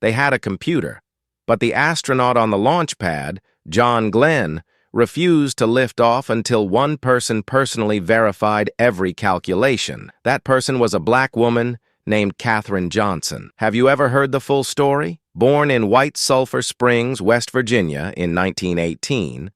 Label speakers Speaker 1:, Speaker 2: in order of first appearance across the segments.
Speaker 1: They had a computer. But the astronaut on the launch pad, John Glenn, refused to lift off until one person personally verified every calculation. That person was a black woman named Katherine Johnson. Have you ever heard the full story? Born in White Sulphur Springs, West Virginia in 1918,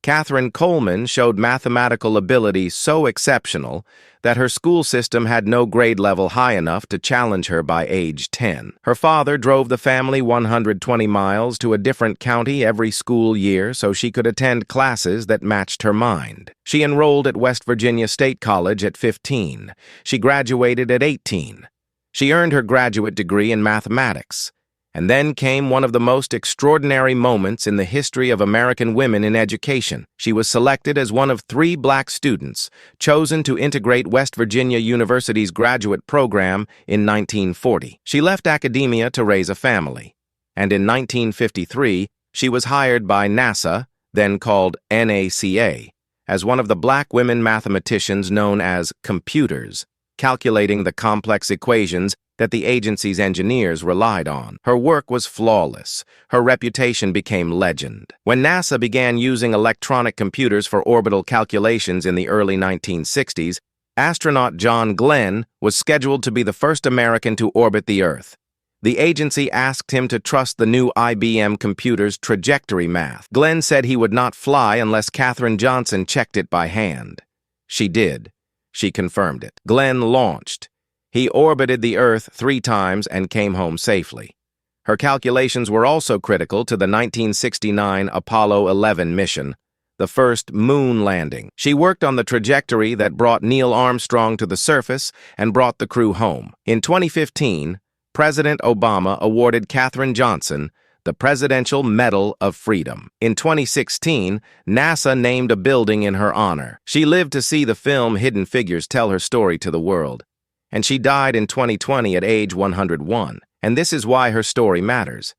Speaker 1: Katherine Coleman showed mathematical ability so exceptional that her school system had no grade level high enough to challenge her by age 10. Her father drove the family 120 miles to a different county every school year so she could attend classes that matched her mind. She enrolled at West Virginia State College at 15. She graduated at 18. She earned her graduate degree in mathematics. And then came one of the most extraordinary moments in the history of American women in education. She was selected as one of 3 black students chosen to integrate West Virginia University's graduate program in 1940. She left academia to raise a family, and in 1953, she was hired by NASA, then called NACA, as one of the black women mathematicians known as computers, calculating the complex equations that the agency's engineers relied on. Her work was flawless. Her reputation became legend. When NASA began using electronic computers for orbital calculations in the early 1960s, astronaut John Glenn was scheduled to be the first American to orbit the Earth. The agency asked him to trust the new IBM computer's trajectory math. Glenn said he would not fly unless Katherine Johnson checked it by hand. She did. She confirmed it. Glenn launched. He orbited the Earth 3 times and came home safely. Her calculations were also critical to the 1969 Apollo 11 mission, the first moon landing. She worked on the trajectory that brought Neil Armstrong to the surface and brought the crew home. In 2015, President Obama awarded Katherine Johnson the Presidential Medal of Freedom. In 2016, NASA named a building in her honor. She lived to see the film Hidden Figures tell her story to the world. And she died in 2020 at age 101. And this is why her story matters.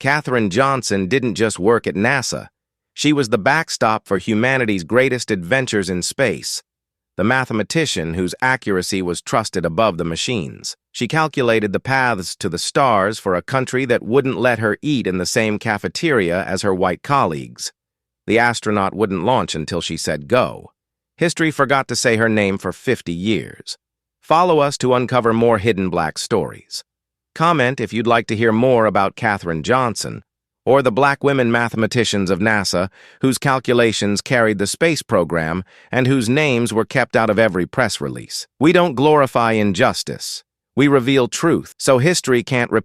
Speaker 1: Katherine Johnson didn't just work at NASA. She was the backstop for humanity's greatest adventures in space, the mathematician whose accuracy was trusted above the machines. She calculated the paths to the stars for a country that wouldn't let her eat in the same cafeteria as her white colleagues. The astronaut wouldn't launch until she said go. History forgot to say her name for 50 years. Follow us to uncover more hidden black stories. Comment if you'd like to hear more about Katherine Johnson, or the black women mathematicians of NASA whose calculations carried the space program and whose names were kept out of every press release. We don't glorify injustice. We reveal truth, so history can't repeat